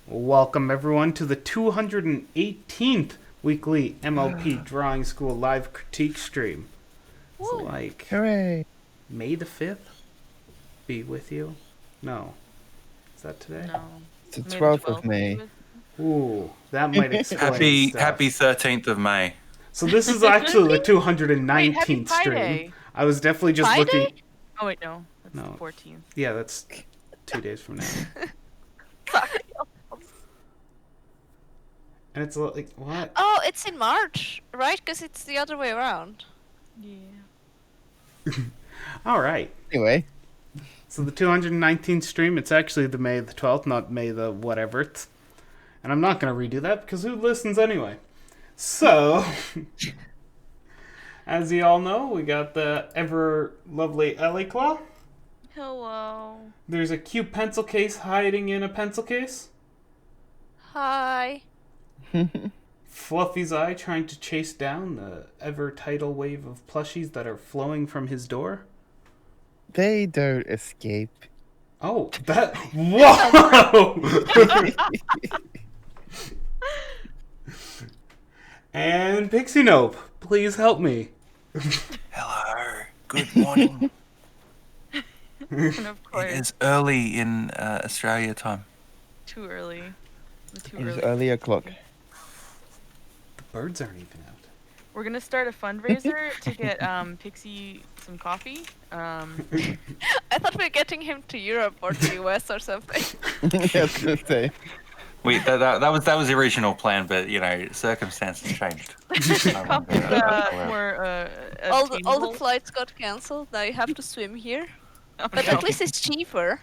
Welcome everyone to the 218th weekly MLP Drawing School live critique stream. It's like Hooray! May the 5th be with you? No. Is that today? No. It's the May 12th the of May. Ooh, that might explain stuff. Happy 13th of May. So this is actually the Wait, happy 219th Pi stream. Day. I was definitely just Pi looking. Day? Oh wait, no. That's No. the 14th. Yeah, that's 2 days from now. Sorry. And it's like, what? Oh, it's in March, right? Because it's the other way around. Yeah. All right. Anyway, So the 219th stream, it's actually the May the 12th, not May the whatever. And I'm not going to redo that because who listens anyway? So, as you all know, we got the ever lovely Ellie Claw. Hello. There's a cute pencil case hiding in a pencil case. Hi. Fluffy's Eye trying to chase down the ever tidal wave of plushies that are flowing from his door. they don't escape. Oh, that... Whoa! And Pixie Nope, please help me. Hello. Good morning. And of It course, is early in Australia time. too early. Too It's early. early o'clock. The birds aren't even out. We're gonna start a fundraiser to get Pixie some coffee. I thought we were getting him to Europe or the US or something. I was gonna say. That was the original plan, but you know circumstances changed. Coffee's more all the attainable. flights got cancelled. Now you have to swim here. Oh, But no. at least it's cheaper.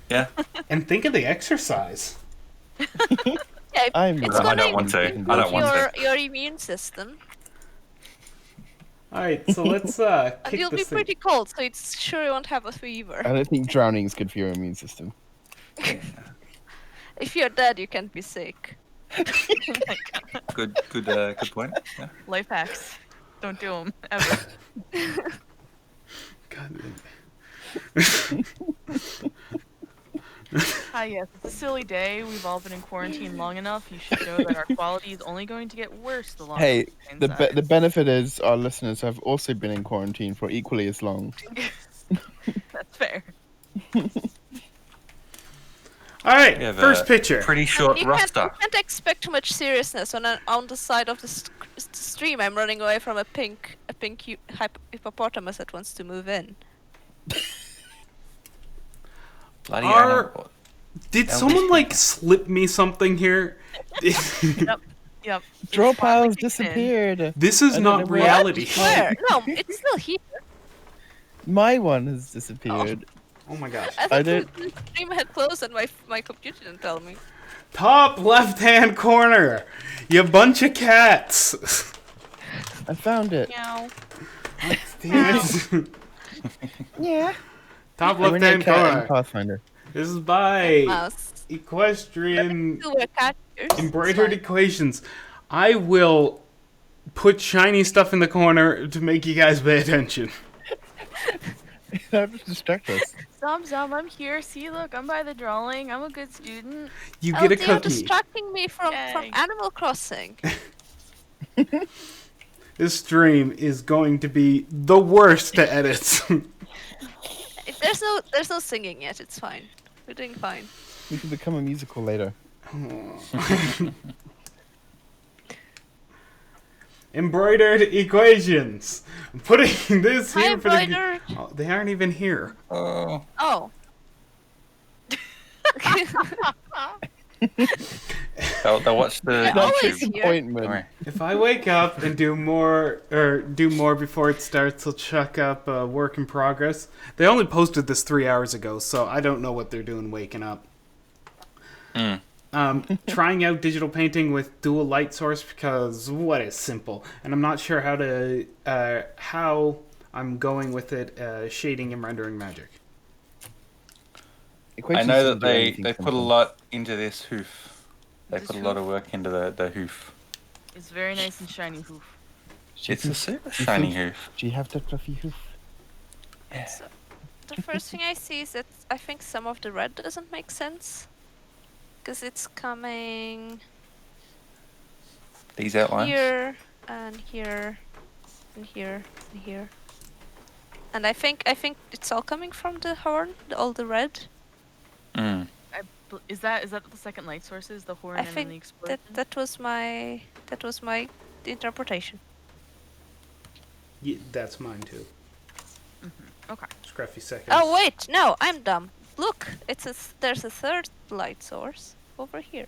Yeah, And think of the exercise. Yeah, I'm it's I gonna don't want to. I improve don't want your immune system. Alright, so let's And kick you'll be this thing. pretty cold, so it's sure you won't have a fever. I don't think drowning is good for your immune system. If you're dead, you can't be sick. Good point. Yeah. Life hacks. Don't do them ever. God, Hi, yes, it's a silly day. We've all been in quarantine long enough. You should know that our quality is only going to get worse the longer Hey, we stay the inside. the benefit is our listeners have also been in quarantine for equally as long. That's fair. Alright, We have first a picture. Pretty short you roster. can't expect too much seriousness on the side of the stream. I'm running away from a pink hippopotamus that wants to move in. Bloody Are- animal. Did Elvis someone like people. slip me something here? Yep. Draw It's finally piles kicked in. disappeared. This is I don't not know where- reality. Where? No, it's still here. My one has disappeared. Oh my gosh. I I thought did- the stream had closed and my computer didn't tell me. Top left hand corner. You bunch of cats. I found it. Meow. Damn it. Yeah. Top I left went to hand cat in corner. Pathfinder. This is by Mouse. Equestrian Two were catchers. Embroidered Equations. I will put shiny stuff in the corner to make you guys pay attention. That would distract us. Zom, I'm here. See, look, I'm by the drawing. I'm a good student. You Oh, get a you're cookie. distracting me from Yay. Animal Crossing. This stream is going to be the worst to edit. There's no singing yet. It's fine. We're doing fine. We could become a musical later. Embroidered Equations. I'm putting this Hi, here for the. embroidered. Oh, they aren't even here. Oh, Oh. they'll watch the Yeah, Not always YouTube. here. disappointment. Don't worry. If I wake up and do more before it starts, I'll chuck up work in progress. They only posted this 3 hours ago, so I don't know what they're doing waking up. Mm. Trying out digital painting with dual light source because what is simple, and I'm not sure how I'm going with it. Shading and rendering magic. I Equations know doesn't that do they anything put a simple. lot into this hoof. They This put a lot hoof? of work into the hoof. It's very nice and shiny hoof. It's a super shiny hoof. Do you have that fluffy hoof? Yeah. The first thing I see is that I think some of the red doesn't make sense. Because it's coming These outlines. here and here and here and here. And I think it's all coming from the horn, all the red. Mm. Is that the second light sources, the horn I and then think the explosion? that was my interpretation. Yeah, that's mine too. Okay. Scruffy seconds. Oh wait, no, I'm dumb. Look, there's a third light source over here.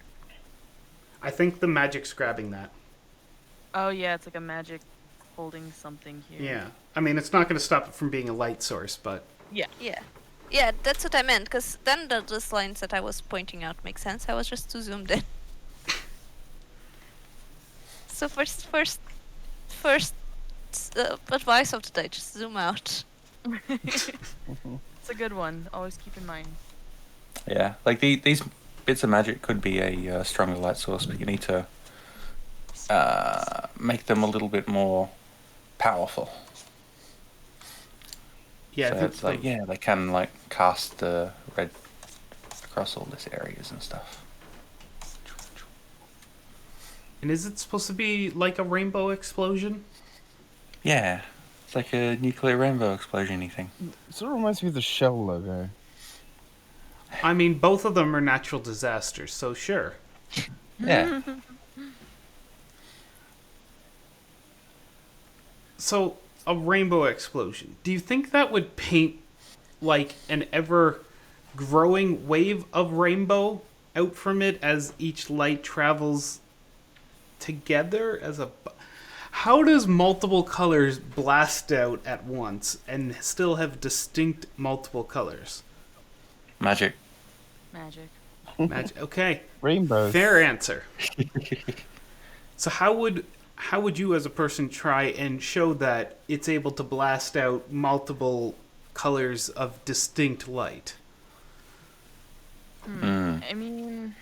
I think the magic's grabbing that. Oh yeah, it's like a magic holding something here. Yeah. I mean, it's not going to stop it from being a light source, but Yeah, that's what I meant. Because then those lines that I was pointing out make sense. I was just too zoomed in. So first advice of the day: just zoom out. It's a good one. Always keep in mind. Yeah, like these bits of magic could be a stronger light source, but you need to make them a little bit more powerful. yeah, So I think it's like, yeah, they can like cast the red across all these areas and stuff. And is it supposed to be like a rainbow explosion? Yeah, it's like a nuclear rainbow explosion-y thing. Sort of reminds me of the Shell logo. I mean, both of them are natural disasters, so sure. Yeah. So, a rainbow explosion. Do you think that would paint like an ever growing wave of rainbow out from it as each light travels together as a how does multiple colors blast out at once and still have distinct multiple colors? Magic. Magic. Magic. Okay. Rainbows. Fair answer. So how would you as a person try and show that it's able to blast out multiple colors of distinct light? I mean,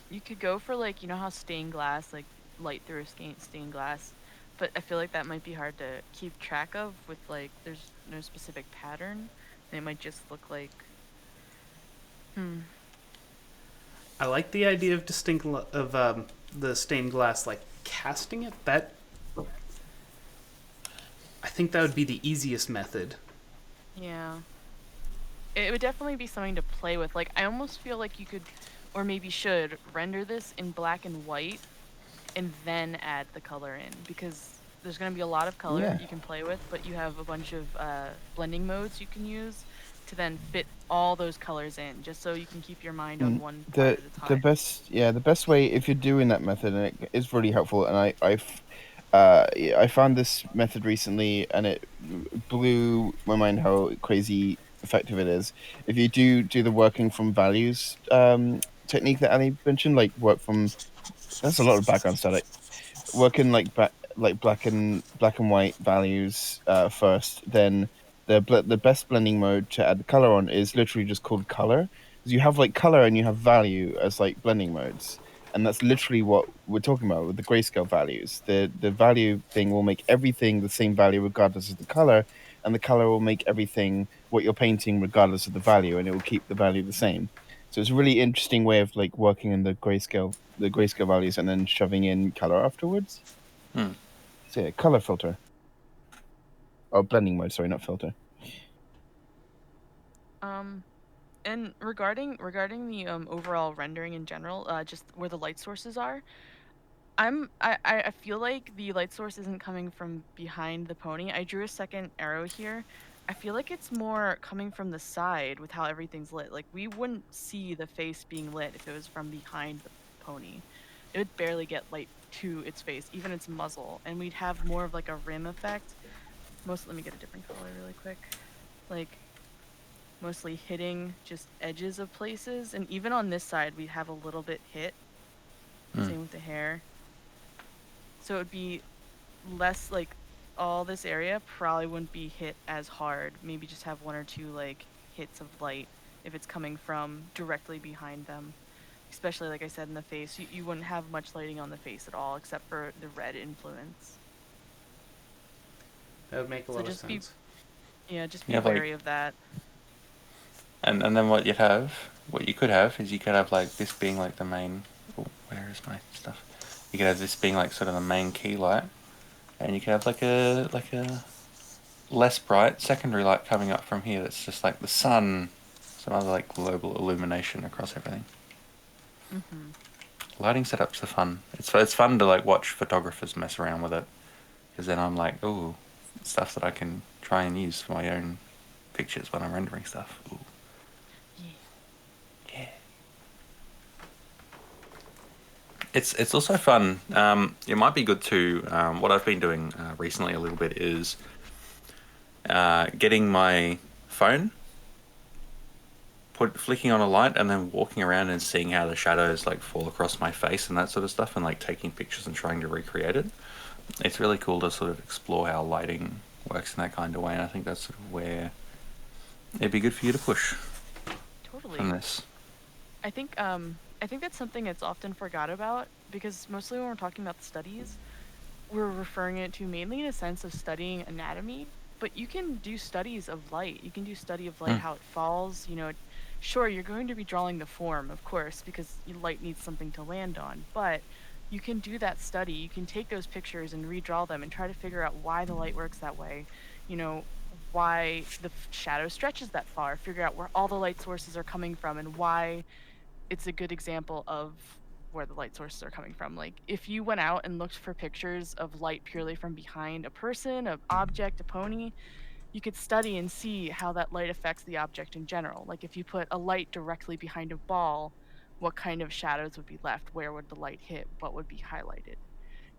you could go for like, you know how stained glass, like light through a stained glass, but I feel like that might be hard to keep track of with like there's no specific pattern. And it might just look like I like the idea of the stained glass, like casting it. That I think that would be the easiest method. Yeah. It would definitely be something to play with. Like, I almost feel like you could, or maybe should, render this in black and white and then add the color in. Because there's going to be a lot of color you can play with, but you have a bunch of blending modes you can use to then fit all those colors in, just so you can keep your mind on one part at a time. The best way, if you're doing that method, and it is really helpful, and I found this method recently, and it blew my mind how crazy effective it is. If you do the working from values technique that Ali mentioned, like work from, that's a lot of background static. Working like black and white values first, then the best blending mode to add the color on is literally just called color. Because you have like color and you have value as like blending modes. And that's literally what we're talking about with the grayscale values. The value thing will make everything the same value regardless of the color, and the color will make everything what you're painting regardless of the value, and it will keep the value the same. So it's a really interesting way of like working in the grayscale values and then shoving in color afterwards. So yeah, color filter. Oh, blending mode, sorry, not filter. And regarding the overall rendering in general, just where the light sources are, I feel like the light source isn't coming from behind the pony. I drew a second arrow here. I feel like it's more coming from the side with how everything's lit. Like, we wouldn't see the face being lit if it was from behind the pony. It would barely get light to its face, even its muzzle, and we'd have more of like a rim effect. Let me get a different color really quick. Like, mostly hitting just edges of places, and even on this side we'd have a little bit hit. Same with the hair. So it would be less, like, all this area probably wouldn't be hit as hard. Maybe just have one or two like hits of light if it's coming from directly behind them. Especially, like I said, in the face, you wouldn't have much lighting on the face at all except for the red influence. That would make a lot of sense. Just be wary of that. And then what you could have is you could have like this being like the main. Oh, where is my stuff? You could have this being like sort of the main key light, and you could have like a less bright secondary light coming up from here. That's just like the sun, some other like global illumination across everything. Mm-hmm. Lighting setups are fun. It's fun to like watch photographers mess around with it, because then I'm like, ooh, stuff that I can try and use for my own pictures when I'm rendering stuff. Ooh. Yeah. It's also fun. It might be good to. What I've been doing recently a little bit is getting my phone, flicking on a light, and then walking around and seeing how the shadows like fall across my face and that sort of stuff, and like taking pictures and trying to recreate it. It's really cool to sort of explore how lighting works in that kind of way, and I think that's sort of where it'd be good for you to push Totally. from this. I think that's something that's often forgot about, because mostly when we're talking about the studies, we're referring it to mainly in a sense of studying anatomy, but you can do studies of light. You can do study of light, how it falls, sure, you're going to be drawing the form, of course, because light needs something to land on, but you can do that study. You can take those pictures and redraw them and try to figure out why the light works that way, why the shadow stretches that far, figure out where all the light sources are coming from and why it's a good example of where the light sources are coming from. Like, if you went out and looked for pictures of light purely from behind a person, an object, a pony, you could study and see how that light affects the object in general. Like, if you put a light directly behind a ball, what kind of shadows would be left? Where would the light hit? What would be highlighted?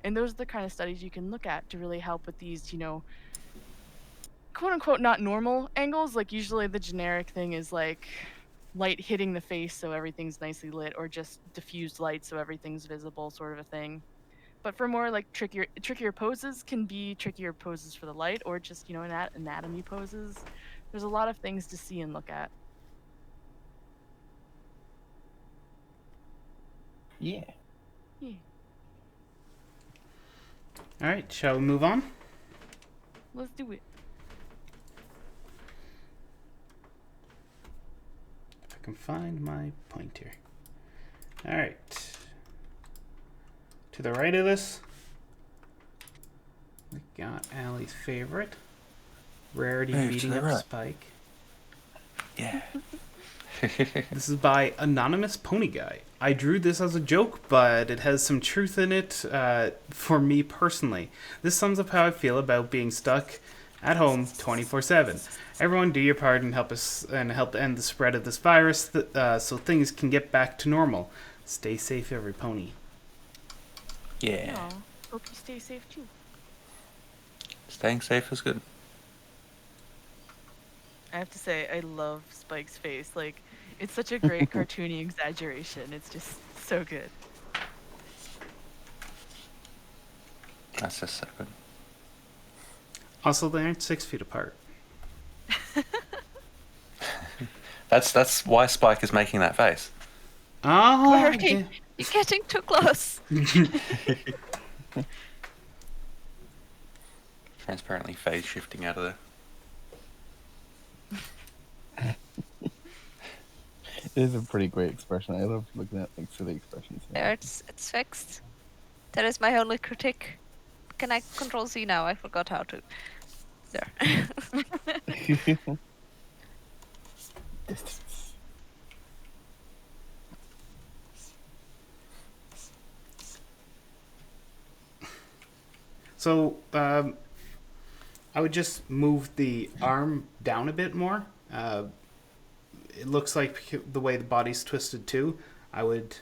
And those are the kind of studies you can look at to really help with these, quote unquote, not normal angles. Like, usually the generic thing is like light hitting the face so everything's nicely lit, or just diffused light so everything's visible, sort of a thing. But for more like trickier poses, can be trickier poses for the light, or just anatomy poses. There's a lot of things to see and look at. Yeah. Yeah. All right, shall we move on? Let's do it. If I can find my pointer. All right. To the right of this, we got Allie's favorite, Rarity Move to beating the up right. Spike. Yeah. This is by Anonymous Pony Guy. I drew this as a joke, but it has some truth in it for me personally. This sums up how I feel about being stuck at home 24/7. Everyone do your part and help end the spread of this virus so things can get back to normal. Stay safe, every pony. Yeah. Aw, hope you stay safe too. Staying safe is good. I have to say, I love Spike's face. Like, it's such a great cartoony exaggeration. It's just so good. That's just so good. Also, they aren't 6 feet apart. That's why Spike is making that face. Oh, Rarity, you're getting too close. Transparently phase shifting out of there. It is a pretty great expression. I love looking at like silly expressions. There, it's fixed. That is my only critique. Can I control Z now? I forgot how to. There. Distance. So, I would just move the arm down a bit more. It looks like the way the body's twisted too. I would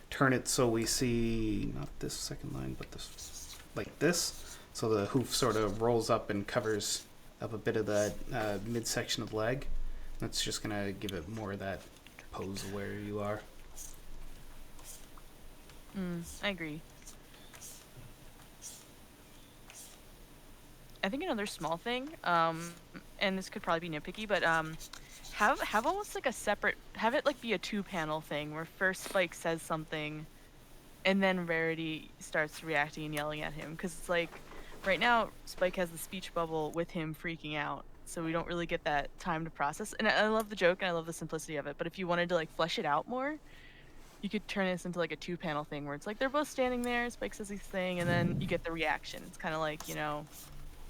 turn it so we see not this second line, but this, like this. So the hoof sort of rolls up and covers up a bit of that midsection of the leg. That's just gonna give it more of that pose where you are. I agree. I think another small thing, and this could probably be nitpicky, but have almost like a separate, have it like be a 2-panel thing where first Spike says something, and then Rarity starts reacting and yelling at him, because it's like right now Spike has the speech bubble with him freaking out, so we don't really get that time to process. And I love the joke and I love the simplicity of it. But if you wanted to like flesh it out more, you could turn this into like a 2-panel thing where it's like they're both standing there, Spike says his thing, and then you get the reaction. It's kind of like, you know,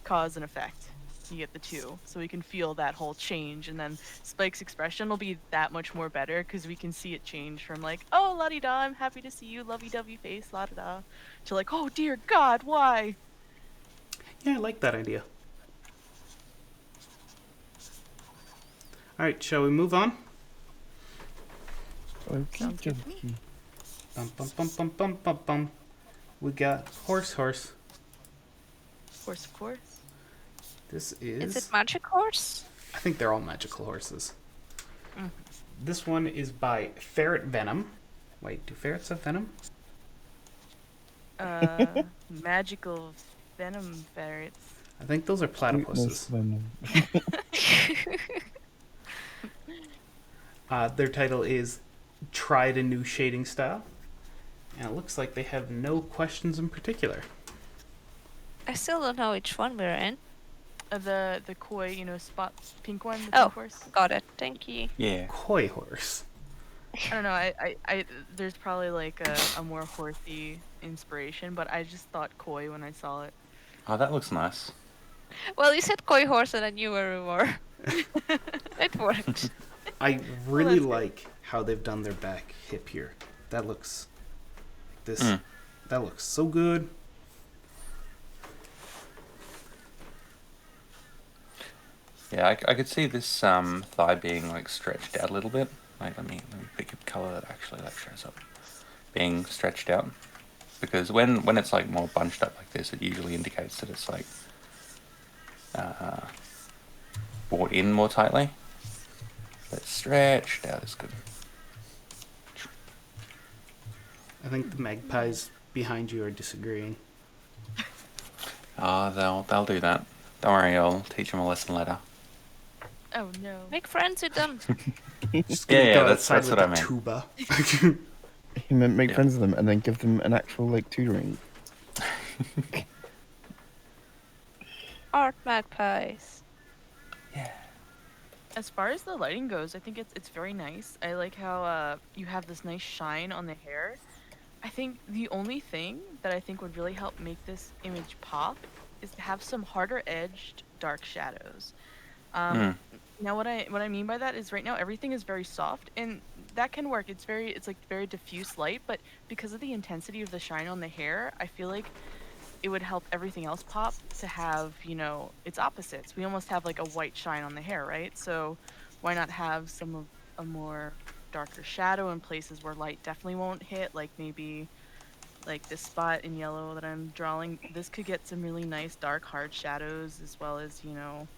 cause and effect. You get the two, so we can feel that whole change, and then Spike's expression will be that much more better because we can see it change from like, oh la di da, I'm happy to see you, lovey-dovey face, la da da, to like, oh dear God, why? Yeah, I like that idea. All right, shall we move on? Sounds good to me. Bum bum bum bum bum bum bum. We got horse. Of course. This Is is. it magic horse? I think they're all magical horses. Mhm. This one is by Ferret Venom. Wait, do ferrets have venom? Magical venom ferrets. I think those are Sweetness platypuses. venom. Their title is Tried a New Shading Style. And it looks like they have no questions in particular. I still don't know which one we're in. The koi, you know, spot pink one, the Oh. pink horse. Got it. Thank you. Yeah. Koi horse. I don't know. I there's probably like a more horsey inspiration, but I just thought koi when I saw it. Oh, that looks nice. Well, you said koi horse and I knew where we were. It worked. I really that's good. like how they've done their back hip here. That looks Mm. that looks so good. Yeah, I could see this thigh being like stretched out a little bit. Like let me pick a color that actually like shows up being stretched out, because when it's like more bunched up like this, it usually indicates that it's like brought in more tightly. But stretched out is good. I think the magpies behind you are disagreeing. Ah, they'll do that. Don't worry, I'll teach them a lesson later. Oh no. Make friends with them. Just gonna Yeah, go that's outside with what I a meant. tuba. He meant make Yeah. friends with them and then give them an actual like tutoring. Art magpies. Yeah. As far as the lighting goes, I think it's very nice. I like how you have this nice shine on the hair. I think the only thing that I think would really help make this image pop is to have some harder edged dark shadows. Now what I mean by that is right now everything is very soft and that can work. It's like very diffuse light, but because of the intensity of the shine on the hair, I feel like it would help everything else pop to have, you know, its opposites. We almost have like a white shine on the hair, right? So why not have some of a more darker shadow in places where light definitely won't hit, like maybe like this spot in yellow that I'm drawing. This could get some really nice dark hard shadows as well as, you know,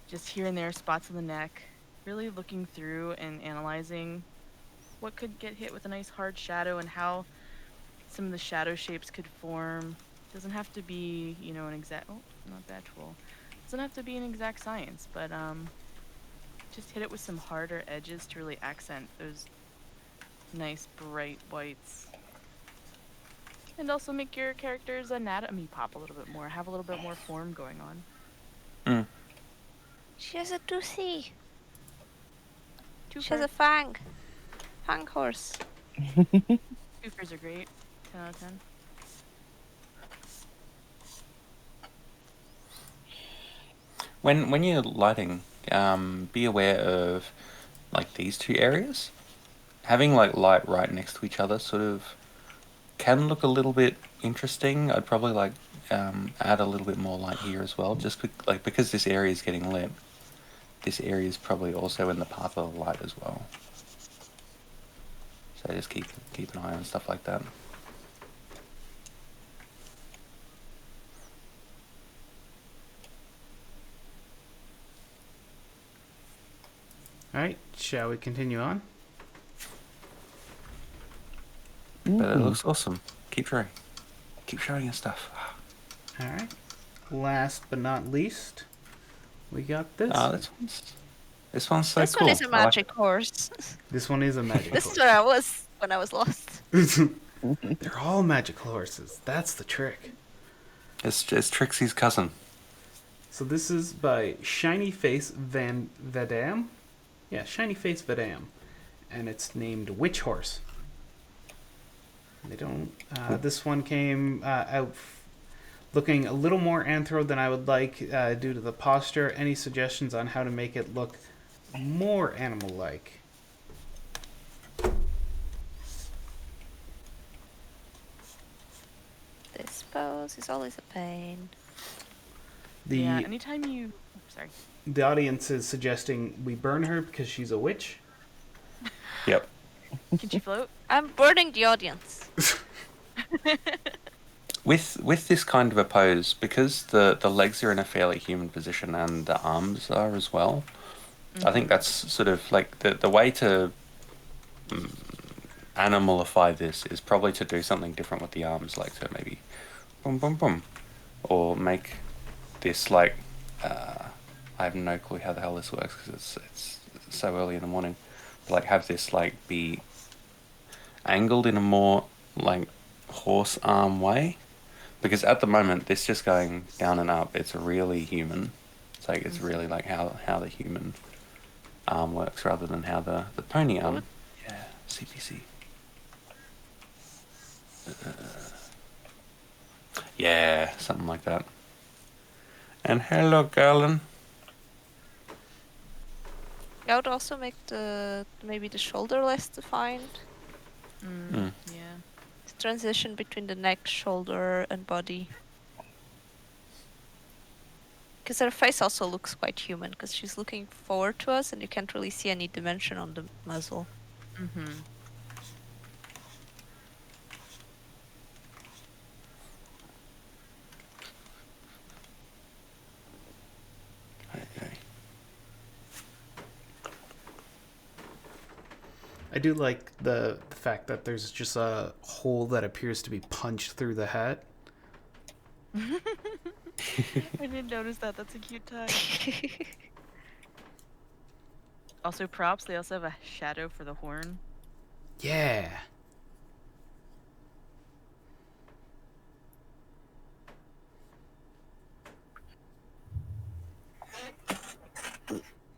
just here and there spots in the neck. Really looking through and analyzing what could get hit with a nice hard shadow and how some of the shadow shapes could form. Doesn't have to be, you know, an exact, oh, not that tool. Doesn't have to be an exact science, but just hit it with some harder edges to really accent those nice bright whites. And also make your character's anatomy pop a little bit more, have a little bit more form going on. She has a toothy. Two She has a fang. Fang horse. Twofers are great. 10 out of 10. When you're lighting, be aware of like these two areas. Having like light right next to each other sort of can look a little bit interesting. I'd probably like add a little bit more light here as well, just because this area is getting lit. This area is probably also in the path of the light as well. So just keep an eye on stuff like that. Alright, shall we continue on? But it looks awesome. Keep drawing. Keep showing us stuff. Alright. Last but not least, we got this. This one's so This cool. one is a magic horse. This one is a magic This horse. is where I was when I was lost. They're all magical horses. That's the trick. It's Trixie's cousin. So this is by Shiny Face Van Vadam. Yeah, Shiny Face Vadam. And it's named Witch Horse. They don't. This one came out looking a little more anthro than I would like due to the posture. Any suggestions on how to make it look more animal-like? This pose is always a pain. Yeah, anytime you... Sorry. The audience is suggesting we burn her because she's a witch. Yep. Can she float? I'm burning the audience. With this kind of a pose, because the legs are in a fairly human position and the arms are as well, I think that's sort of like the way to animalify this is probably to do something different with the arms, like to maybe boom boom boom, or make this like I have no clue how the hell this works because it's so early in the morning. But like have this like be angled in a more like horse arm way, because at the moment this just going down and up. It's really human. It's like it's really like how the human arm works rather than how the pony arm. Yeah, CPC. Yeah, something like that. And hello, Galen. I would also make maybe the shoulder less defined. Yeah. The transition between the neck, shoulder, and body. Because her face also looks quite human, because she's looking forward to us, and you can't really see any dimension on the muzzle. I do like the fact that there's just a hole that appears to be punched through the hat. I didn't notice that. That's a cute tie. Also, props. They also have a shadow for the horn. Yeah.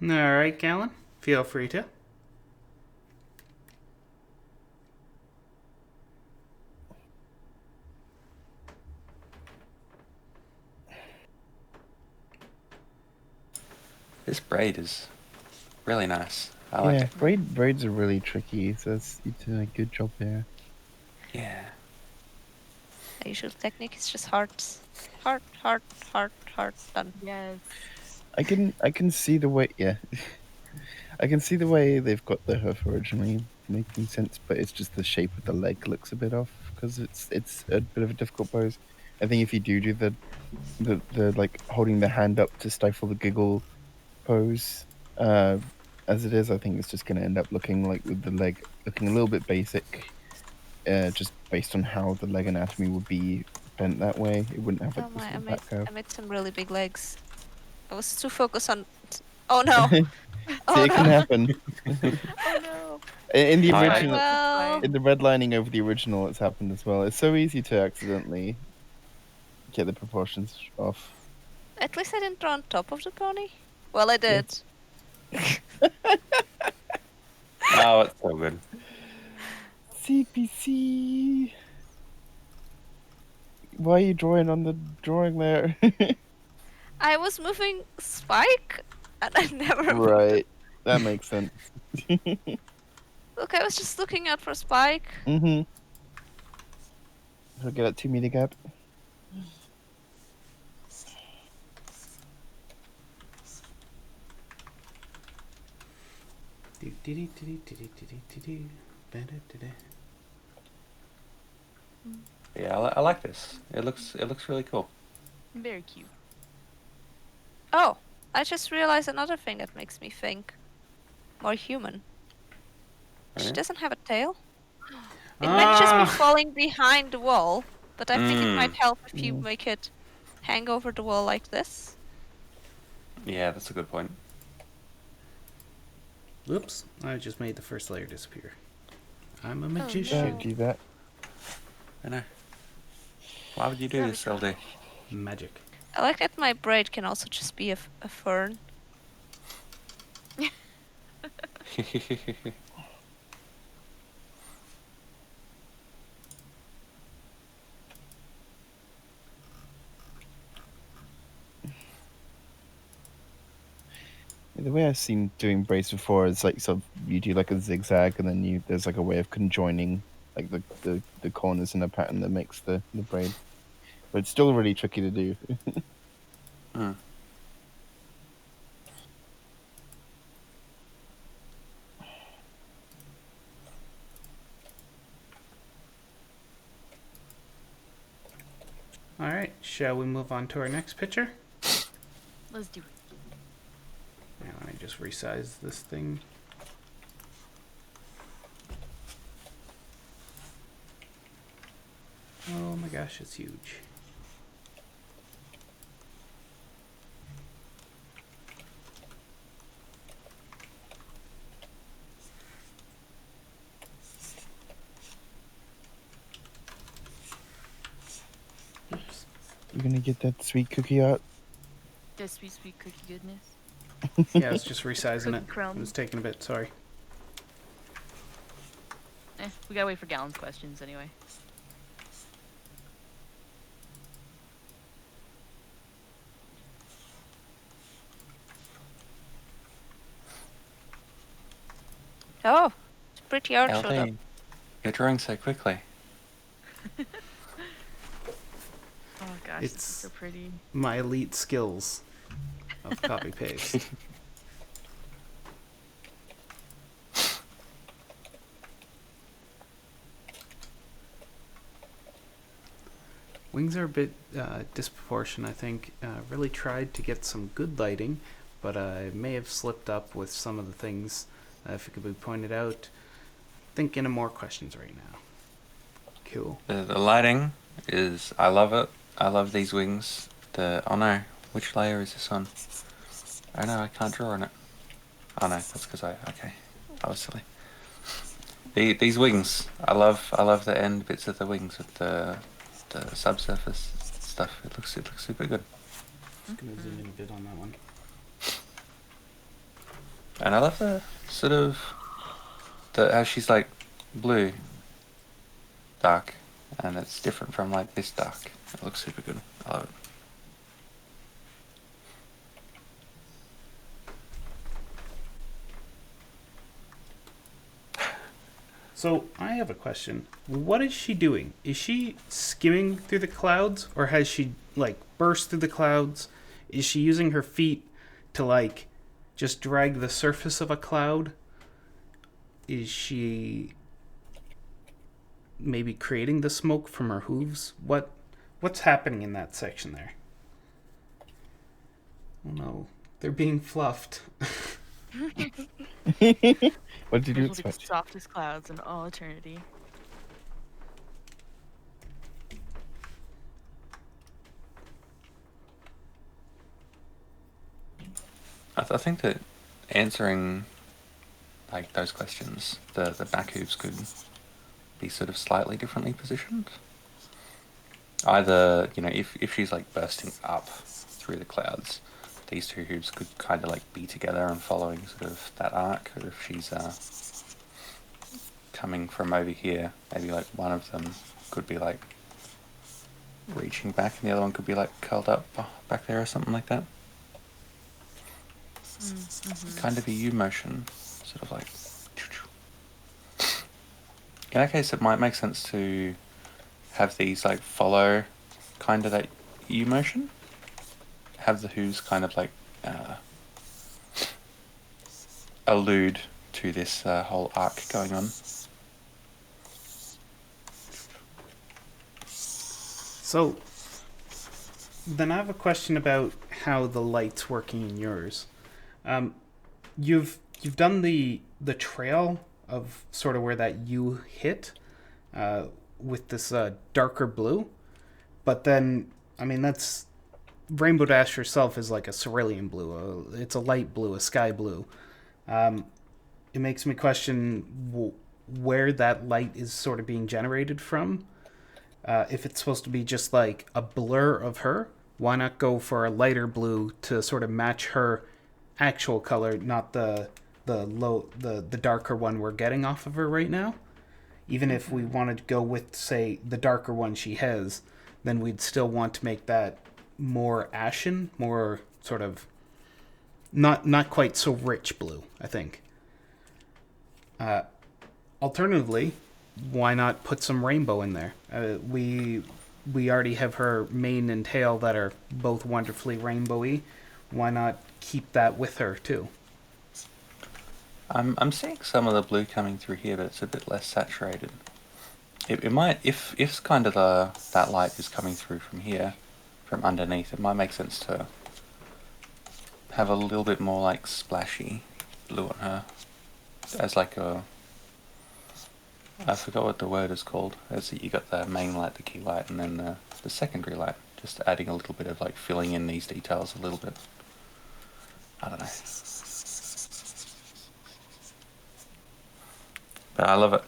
All right, Galen. Feel free to. This braid is really nice. I like it. Braids are really tricky, so you did a good job there. Yeah. The usual technique is just hearts. Heart, done. Yes. I can see the way. Yeah, I can see the way they've got the hoof originally making sense, but it's just the shape of the leg looks a bit off because it's a bit of a difficult pose. I think if you do the like holding the hand up to stifle the giggle pose, as it is, I think it's just going to end up looking like with the leg looking a little bit basic, just based on how the leg anatomy would be bent that way. It wouldn't have like this back curve. I made some really big legs. I was too focused on... Oh no! See, Oh it can no! happen. Oh no. In the Alright. original, Well, in the redlining over the original, it's happened as well. It's so easy to accidentally get the proportions off. at least I didn't draw on top of the pony. Well, I did. Oh, it's so good. CPC. Why are you drawing on the drawing there? I was moving Spike, and I never moved Right, that makes sense. Look, I was just looking out for Spike. Mm-hmm. I'll get a 2 meter gap. Yeah, I like this. It looks really cool. Very cute. Oh, I just realized another thing that makes me think more human. She Really? doesn't have a tail. It might just be falling behind the wall, but I think it might help if you make it hang over the wall like this. Yeah, that's a good point. Whoops, I just made the first layer disappear. I'm a no. magician. Don't do that. I know. Why would you do this, LD? Magic. I like that my braid can also just be a fern. The way I've seen doing braids before is like sort of you do like a zigzag and then there's like a way of conjoining like the corners in a pattern that makes the braid. But it's still really tricky to do. Hmm. All right, shall we move on to our next picture? Let's do it. Yeah, let me just resize this thing. Oh my gosh, it's huge. Oops. You're gonna get that sweet cookie out. The sweet, sweet cookie goodness. Yeah, I was just resizing Cookie it. crumb. It was taking a bit, sorry. We gotta wait for Gallon's questions anyway. Oh, it's pretty art showed up. LD, you're drawing so quickly. Oh gosh, It's- it's so pretty. My elite skills of copy paste. Wings are a bit disproportionate, I think. Really tried to get some good lighting, but I may have slipped up with some of the things, if it could be pointed out. Thinking of more questions right now. Cool. The lighting is, I love it. I love these wings. Oh no, which layer is this on? Oh no, I can't draw on it. Oh no, that's because okay, I was silly. These wings, I love the end bits of the wings with the subsurface stuff. It looks super good. Just gonna zoom in a bit on that one. And I love the sort of how she's like blue, dark, and it's different from like this dark. It looks super good. I love it. So I have a question. What is she doing? Is she skimming through the clouds, or has she like burst through the clouds? Is she using her feet to like just drag the surface of a cloud? Is she maybe creating the smoke from her hooves? What's happening in that section there? Oh no, they're being fluffed. What did you Those will be the expect? softest clouds in all eternity. I think that answering like those questions, the back hooves could be sort of slightly differently positioned. Either, if she's like bursting up through the clouds, these two hooves could kind of like be together and following sort of that arc, or if she's coming from over here, maybe like one of them could be like reaching back and the other one could be like curled up back there or something like that. Kind of a U motion, sort of like. In that case, it might make sense to have these like follow kind of that U motion. Have the hooves kind of like allude to this whole arc going on. So then I have a question about how the light's working in yours. You've done the trail of sort of where that U hit with this darker blue, but then I mean that's Rainbow Dash herself is like a cerulean blue. It's a light blue, a sky blue. It makes me question where that light is sort of being generated from. If it's supposed to be just like a blur of her, why not go for a lighter blue to sort of match her actual color, not the darker one we're getting off of her right now. Even if we wanted to go with, say, the darker one she has, then we'd still want to make that more ashen, more sort of not quite so rich blue, I think. Alternatively, why not put some rainbow in there? We already have her mane and tail that are both wonderfully rainbowy. Why not keep that with her too? I'm seeing some of the blue coming through here, but it's a bit less saturated. It might, if kind of that light is coming through from here, from underneath, it might make sense to have a little bit more like splashy blue on her, as like a, I forgot what the word is called. As you got the main light, the key light, and then the secondary light. Just adding a little bit of like filling in these details a little bit. I don't know. But I love it.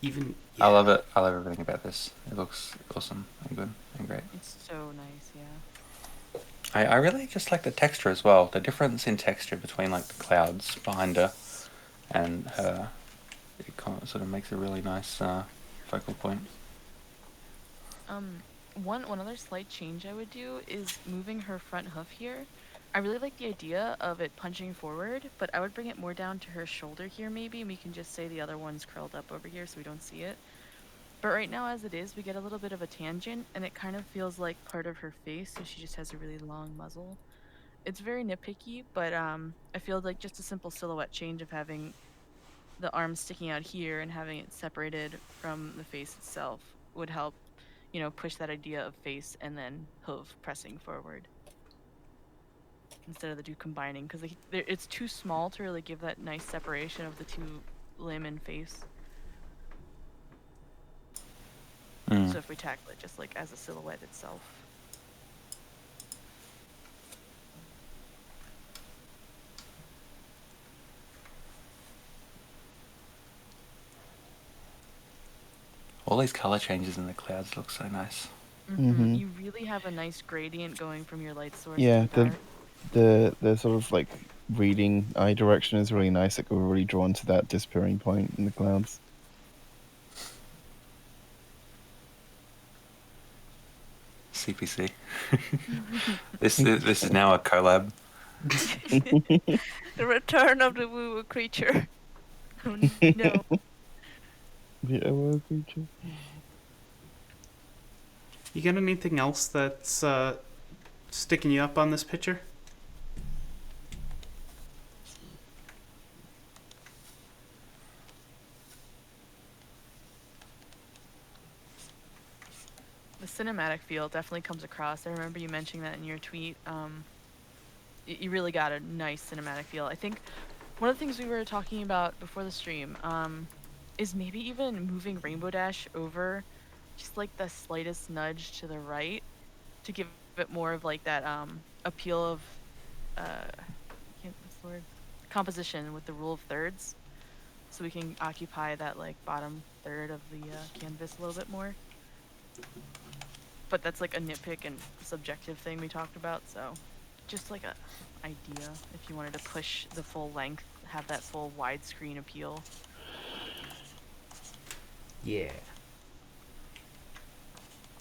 Even I love it. I love everything about this. It looks awesome and good and great. It's so nice, yeah. I really just like the texture as well. The difference in texture between like the clouds behind her and her. It kind of sort of makes a really nice focal point. One other slight change I would do is moving her front hoof here. I really like the idea of it punching forward, but I would bring it more down to her shoulder here maybe, and we can just say the other one's curled up over here so we don't see it. But right now as it is, we get a little bit of a tangent, and it kind of feels like part of her face, so she just has a really long muzzle. It's very nitpicky, but I feel like just a simple silhouette change of having the arms sticking out here and having it separated from the face itself would help, push that idea of face and then hoof pressing forward instead of the two combining, because it's too small to really give that nice separation of the two limb and face. So if we tackle it just like as a silhouette itself. All these color changes in the clouds look so nice. You really have a nice gradient going from your light source Yeah, to the sort of like reading eye direction is really nice. Like we're really drawn to that disappearing point in the clouds. CPC. This is now a collab. The return of the woo-woo creature. Oh no. Yeah, well, creature. You got anything else that's sticking you up on this picture? The cinematic feel definitely comes across. I remember you mentioning that in your tweet. You really got a nice cinematic feel. I think one of the things we were talking about before the stream is maybe even moving Rainbow Dash over just like the slightest nudge to the right to give it more of like that appeal of what's the word? Composition with the rule of thirds, so we can occupy that like bottom third of the canvas a little bit more. But that's like a nitpick and subjective thing we talked about, so just like a idea if you wanted to push the full length, have that full widescreen appeal. Yeah.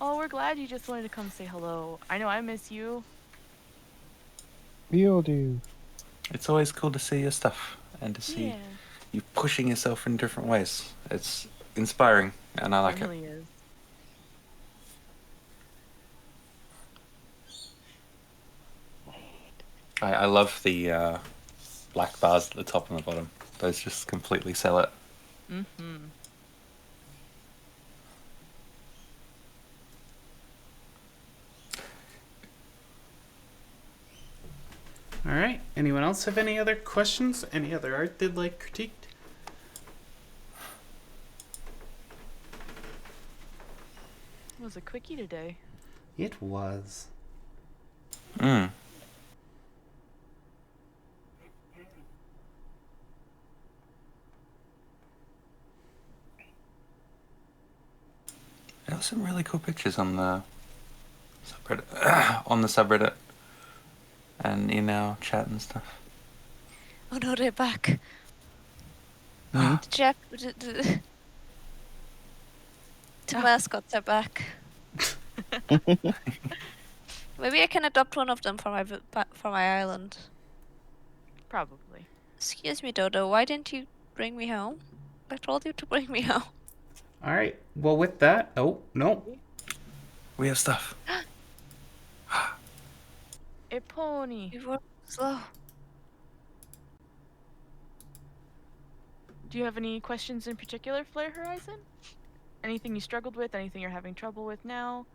Oh, we're glad you just wanted to come say hello. I know I miss you. We all do. It's always cool to see your stuff and to see you pushing yourself in different ways. It's inspiring, and I like it. Really is. I love the black bars at the top and the bottom. Those just completely sell it. All right. Anyone else have any other questions? Any other art they'd like critiqued? It was a quickie today. It was. Mm. There were some really cool pictures on the subreddit on the subreddit and in our chat and stuff. Oh no, they're back. Hmm? The Ah. mascots are back. Maybe I can adopt one of them for my island. Probably. Excuse me, Dodo. Why didn't you bring me home? I told you to bring me home. All right. Well, with that, oh no, We have stuff. A pony. You were slow. Do you have any questions in particular, Flare Horizon? Anything you struggled with? Anything you're having trouble with now?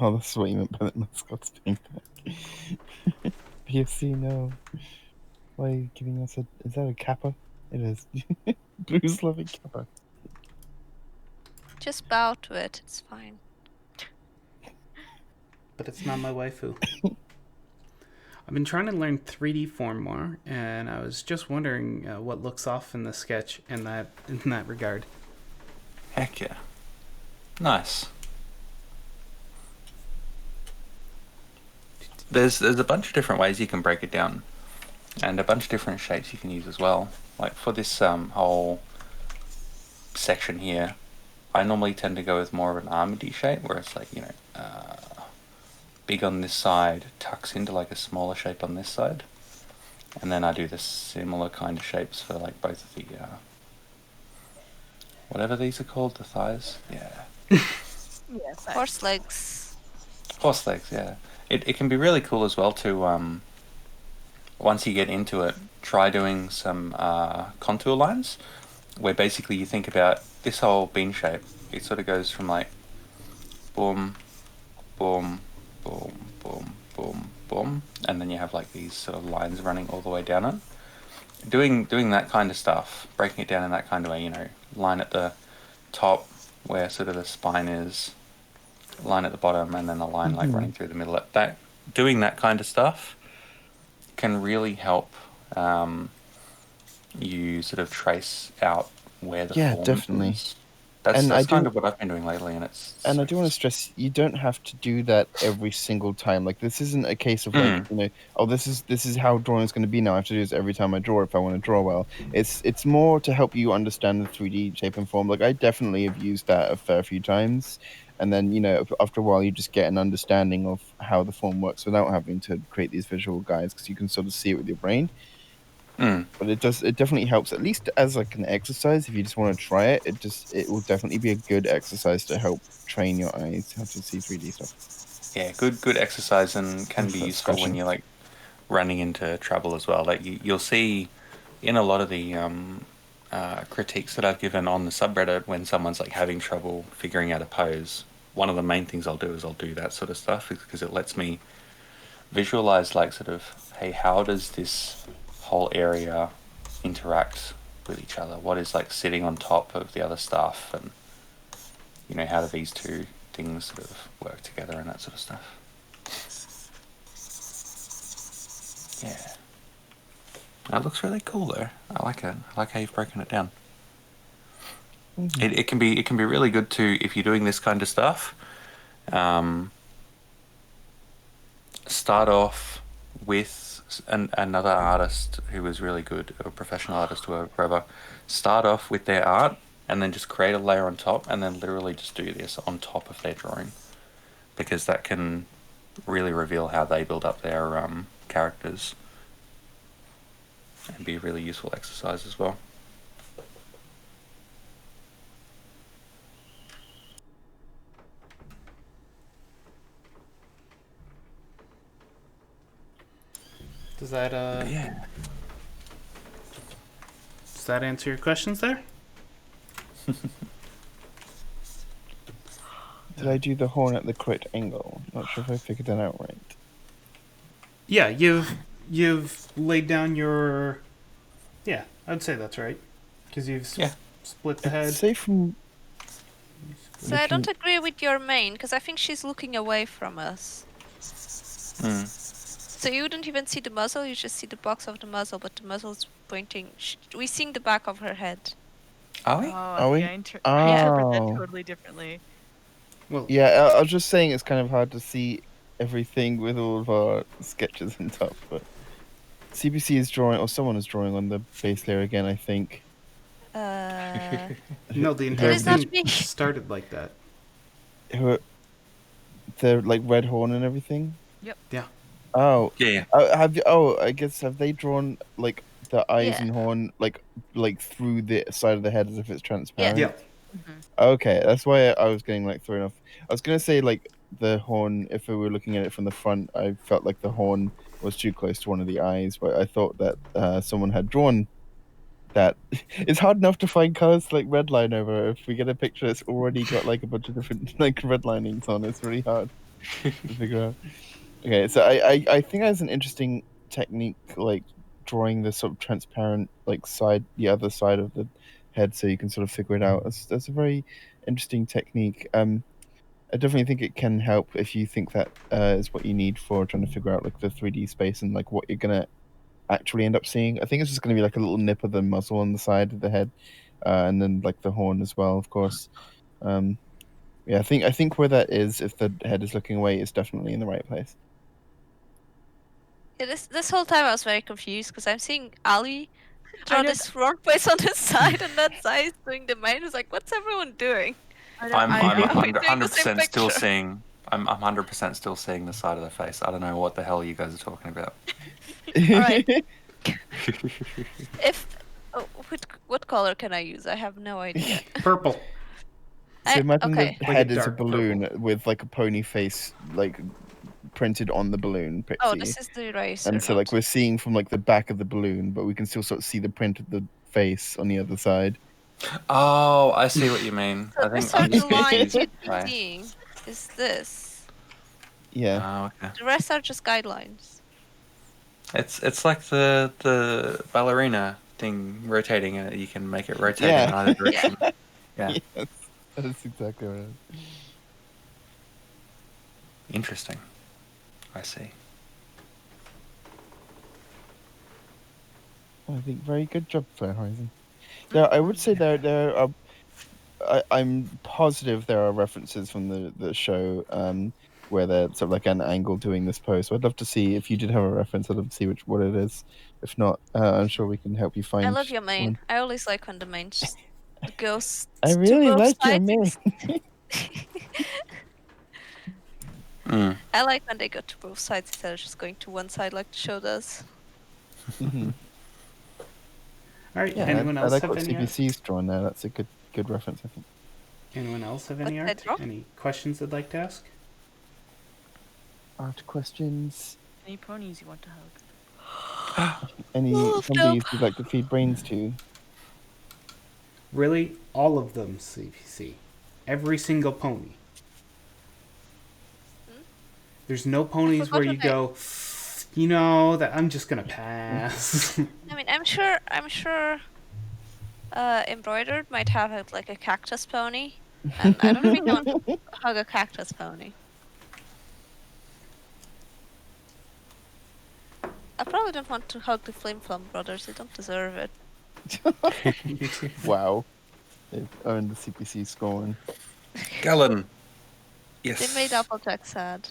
Oh, that's what you meant by the mascots being back. PFC, no. Why are you giving us a... Is that a kappa? It is. Blues loving kappa. Just bow to it. It's fine. but it's not my waifu. I've been trying to learn 3D form more, and I was just wondering what looks off in the sketch in that regard. Heck yeah. Nice. There's a bunch of different ways you can break it down, and a bunch of different shapes you can use as well. Like for this whole section here, I normally tend to go with more of an armady shape, where it's like, you know, big on this side, tucks into like a smaller shape on this side, and then I do the similar kind of shapes for like both of the whatever these are called, the thighs. Yeah. Yes. Horse legs. Horse legs, yeah. It can be really cool as well to, once you get into it, try doing some contour lines, where basically you think about this whole bean shape. It sort of goes from like boom, boom, boom, boom, boom, boom, and then you have like these sort of lines running all the way down it. Doing that kind of stuff, breaking it down in that kind of way, you know, line at the top where sort of the spine is, line at the bottom, and then a line like running through the middle. Doing that kind of stuff can really help you sort of trace out where the form definitely. is. That's kind of what I've been doing lately, and it's. And I do want to stress, you don't have to do that every single time. Like, this isn't a case of like, you know, oh, this is how drawing is going to be now. I have to do this every time I draw if I want to draw well. It's more to help you understand the 3D shape and form. Like, I definitely have used that a fair few times, and then, you know, after a while, you just get an understanding of how the form works without having to create these visual guides, because you can sort of see it with your brain. But it definitely helps, at least as like an exercise. If you just want to try it, it will definitely be a good exercise to help train your eyes how to see 3D stuff. Yeah, good exercise, and can be That's useful when fashion. you're like running into trouble as well. Like you'll see in a lot of the critiques that I've given on the subreddit, when someone's like having trouble figuring out a pose, one of the main things I'll do is I'll do that sort of stuff, because it lets me visualize like sort of, hey, how does this whole area interact with each other? What is like sitting on top of the other stuff, and you know, how do these two things sort of work together and that sort of stuff. Yeah. That looks really cool though. I like it. I like how you've broken it down. It can be really good to, if you're doing this kind of stuff, start off with another artist who is really good, a professional artist or whoever. Start off with their art and then just create a layer on top, and then literally just do this on top of their drawing, because that can really reveal how they build up their characters, and be a really useful exercise as well. Does that Yeah. Does that answer your questions there? Did I do the horn at the correct angle? Not sure if I figured that out right. Yeah, you've laid down your. Yeah, I'd say that's right. Because you've Yeah. split the head. Say from So I don't agree with your main, because I think she's looking away from us. Hmm. So you wouldn't even see the muzzle, you just see the box of the muzzle, but the muzzle's pointing... we seeing the back of her head. Are we? Oh, Are we? yeah, I interpret that Oh. totally differently. Well, Yeah, I was just saying it's kind of hard to see everything with all of our sketches and stuff, but CBC is drawing, or someone is drawing on the base layer again, I think. no, the It entire is not thing me. started like that. Who, the like red horn and everything. Yeah. Oh, Yeah. I guess have they drawn like the eyes Yeah. and horn like through the side of the head as if it's transparent? Yeah. Okay, that's why I was getting like thrown off. I was gonna say like the horn. If we were looking at it from the front, I felt like the horn was too close to one of the eyes, but I thought that someone had drawn that. It's hard enough to find colors like red line over. If we get a picture that's already got like a bunch of different like red linings on, it's really hard to figure out. Okay, so I think that's an interesting technique, like drawing the sort of transparent like side, the other side of the head, so you can sort of figure it out. That's a very interesting technique. I definitely think it can help if you think that is what you need for trying to figure out like the 3D space and like what you're gonna actually end up seeing. I think it's just gonna be like a little nip of the muzzle on the side of the head, and then like the horn as well, of course. Yeah, I think where that is, if the head is looking away, is definitely in the right place. Yeah, this whole time I was very confused, because I'm seeing Ali draw know this wrong place on his side, and then Zai is doing the main. It's like, what's everyone doing? I'm Are we doing the 100% same still picture? seeing. I'm 100% still seeing the side of the face. I don't know what the hell you guys are talking about. Alright. If what color can I use? I have no idea. Purple. So imagine okay. the Like a head is a dark balloon purple. with like a pony face like printed on the balloon, Pixie. Oh, this is the eraser. And so like we're seeing from like the back of the balloon, but we can still sort of see the print of the face on the other side. Oh, I see what you mean. So I think these I'm are the just lines confused. you'd be Right. seeing. Is this? Yeah. Oh, okay. The rest are just guidelines. It's like the ballerina thing rotating. You can make it rotate Yeah. in either direction. Yeah. Yes, that's exactly right. Interesting. I see. I think very good job, Fair Horizon. There, I would say there are. I'm positive there are references from the show where they're sort of like an angle doing this pose. So I'd love to see if you did have a reference. I'd love to see what it is. If not, I'm sure we can help you find. I love your main. one. I always like when the main just goes I to really both like your sides. main. Mm. I like when they go to both sides instead of just going to one side like the show does. Mhm. All right. Yeah, Anyone I else like have what any art? CBC's drawn there. That's a good reference, I think. Anyone else have What any did I art? draw? Any questions they'd like to ask? Art questions. Any ponies you want to hug? Any Love zombies them. you'd like to feed brains to? Really, all of them, CPC. Every single pony. There's no ponies forgot where you what I- go, you know, that I'm just gonna pass. I mean, I'm sure. Embroidered might have like a cactus pony, and I don't really want to hug a cactus pony. I probably don't want to hug the Flame Flum brothers. They don't deserve it. Wow. They've earned the CPC scorn. Gallon. Yes. They made Applejack sad.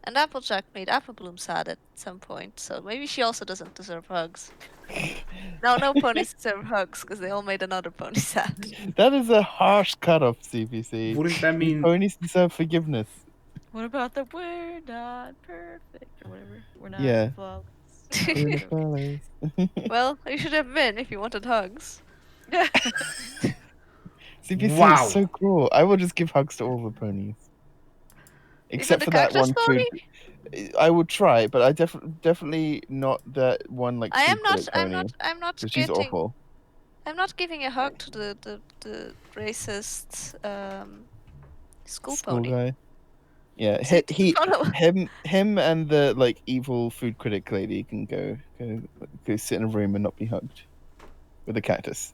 And Applejack made Apple Bloom sad at some point, so maybe she also doesn't deserve hugs. No ponies deserve hugs, because they all made another pony sad. That is a harsh cutoff, CPC. Wouldn't that mean Ponies deserve forgiveness. What about the we're not perfect or whatever? We're not Yeah. flawless. We're the fellas. Well, you should have been if you wanted hugs. CPC Wow. is so cool. I will just give hugs to all the ponies. Except the for that cactus one pony? food. I would try, but I definitely not that one like. I am food not. critic I'm pony, not. I'm not 'cause she's getting. awful. I'm not giving a hug to the racist school pony. guy. Yeah, Sit he in front of- him and the like evil food critic lady can go sit in a room and not be hugged. with a cactus.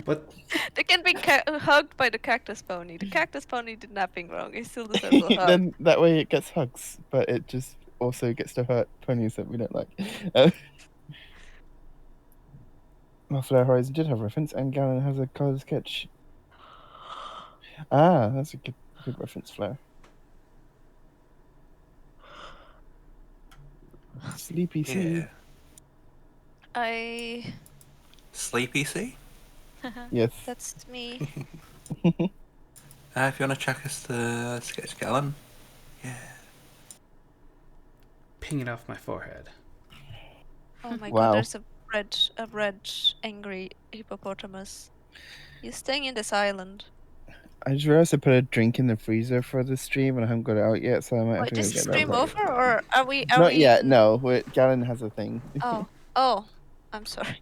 But They can be hugged by the cactus pony. The cactus pony did nothing wrong. He still deserves a hug. Then that way it gets hugs, but it just also gets to hurt ponies that we don't like. Well, Flare Horizon did have reference, and Galen has a colored sketch. Ah, that's a good reference, Flare. Sleepy Sea. Yeah. I. Sleepy Sea? Yes. That's me. If you want to check us the sketch, Galen. Yeah. ping it off my forehead. Oh my Wow. god, there's a red angry hippopotamus. You're staying in this island. I just realized I put a drink in the freezer for the stream, and I haven't got it out yet, so I might have Wait, to is go the get that. stream over, or are we? Not yet. in- No, Galen has a thing. Oh, I'm sorry.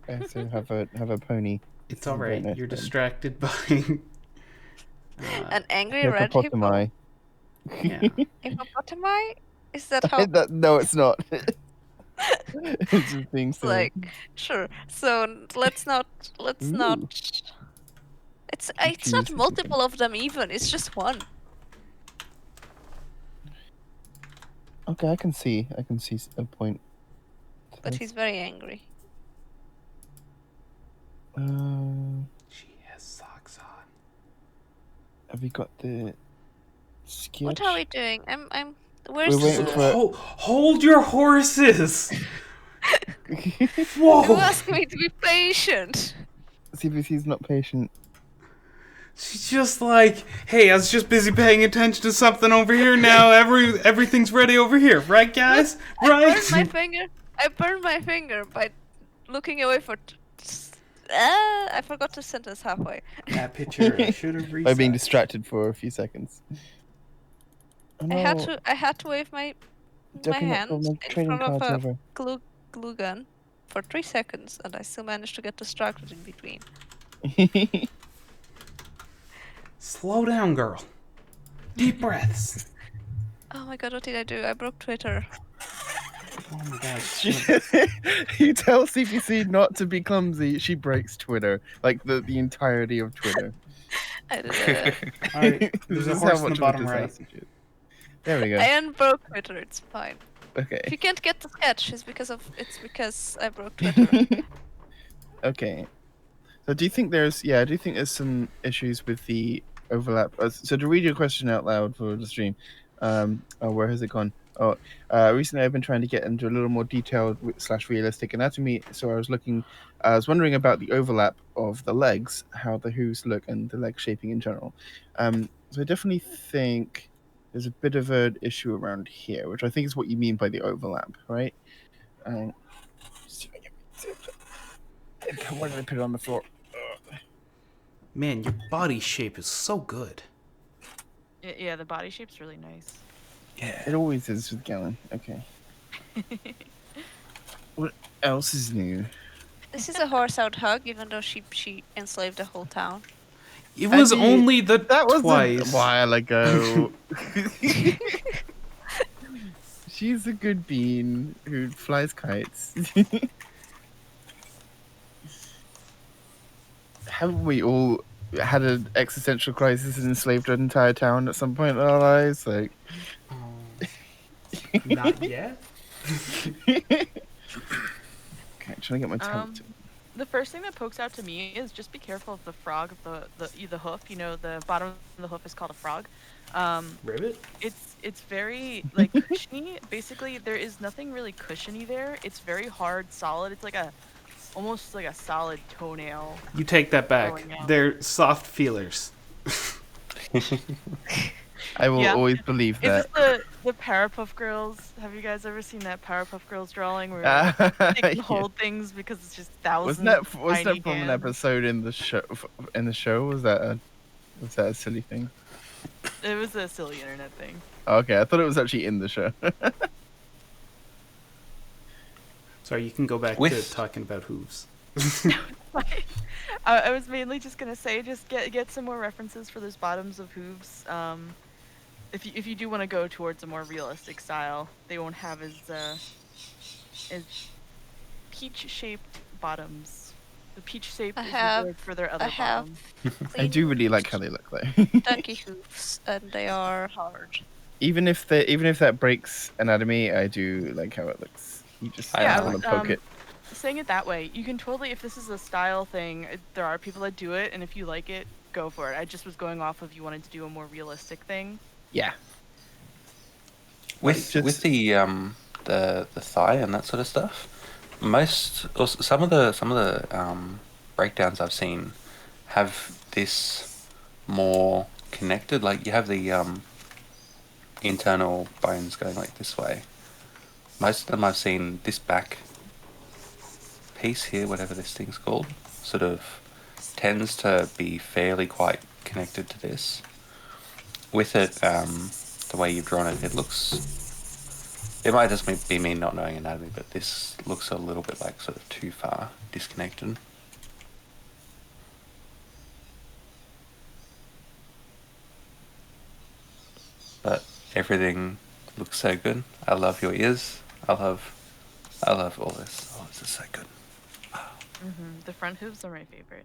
I also have a pony. It's Very alright. nice You're then. distracted by. An angry red hippo. Hippopotami. Yeah. Hippopotami? Is that how? No, it's not. It's just being silly. Like, sure. So let's not. Ooh. It's Confused not with multiple of them even. It's just one. Okay, I can see a point. to But this. he's very angry. She has socks on. Have you got the sketch? What are we doing? I'm. Where's We're waiting the? for- Hold your horses! You Whoa! asked me to be patient. CBC's not patient. She's just like, hey, I was just busy paying attention to something over here now. Everything's ready over here, right, guys? I Right? burned my finger. I burned my finger by looking away for. I forgot the sentence halfway. That picture I should have By being reset. distracted for a few seconds. Oh, no. I had to wave my Jumping up hand for my in trading front of cards a over. glue gun for 3 seconds, and I still managed to get distracted in between. Slow down, girl. Deep breaths. Oh my god, what did I do? I broke Twitter. Oh my god. You tell CPC not to be clumsy, she breaks Twitter. Like the entirety of Twitter. I did it. Alright, This there's a is horse how in the much of a bottom right. disaster she is. There we go. I unbroke Twitter. It's fine. Okay. If you can't get the sketch, it's because I broke Twitter. Okay. So do you think there's some issues with the overlap? So to read your question out loud for the stream, where has it gone? Recently I've been trying to get into a little more detailed / realistic anatomy. So I was wondering about the overlap of the legs, how the hooves look, and the leg shaping in general. So I definitely think there's a bit of an issue around here, which I think is what you mean by the overlap, right? Why did I put it on the floor? Man, your body shape is so good. Yeah, the body shape's really nice. Yeah. It always is with Galen. Okay. What else is new? This is a horse out hug, even though she enslaved the whole town. It was Andy, only the That was twice. a while ago. She's a good bean who flies kites. Haven't we all had an existential crisis and enslaved an entire town at some point in our lives? Like, Not yet. okay, trying to get my tablet. The first thing that pokes out to me is just be careful of the frog, the hoof. You know, the bottom of the hoof is called a frog. Ribbit? It's very like cushiony. Basically, there is nothing really cushiony there. It's very hard, solid. It's like almost like a solid toenail. You take that back. Growing out. They're soft feelers. I will yeah. always believe Is that. this the Powerpuff Girls? Have you guys ever seen that Powerpuff Girls drawing where they can Yeah. hold things because it's just thousands Wasn't that of was tiny that from an hands? episode in the show? Was that a silly thing? It was a silly internet thing. Okay, I thought it was actually in the show. Sorry, you can go back With- to talking about hooves. I was mainly just gonna say, just get some more references for those bottoms of hooves. If you do want to go towards a more realistic style, they won't have as peach-shaped bottoms. The peach shape I is have- reserved for their I other have bottom. I do clean really like how they look though. donkey hoofs, and they are hard. even if that breaks anatomy, I do like how it looks. You just Yeah, want to poke it. Saying it that way, you can totally, if this is a style thing, there are people that do it, and if you like it, go for it. I just was going off of you wanted to do a more realistic thing. Yeah. With Just- with the thigh and that sort of stuff, some of the breakdowns I've seen have this more connected. Like you have the internal bones going like this way. Most of them I've seen this back piece here, whatever this thing's called, sort of tends to be fairly quite connected to this. With it, the way you've drawn it, it looks. It might just be me not knowing anatomy, but this looks a little bit like sort of too far disconnected. But everything looks so good. I love your ears. I love all this. Oh, this is so good. The front hooves are my favorite.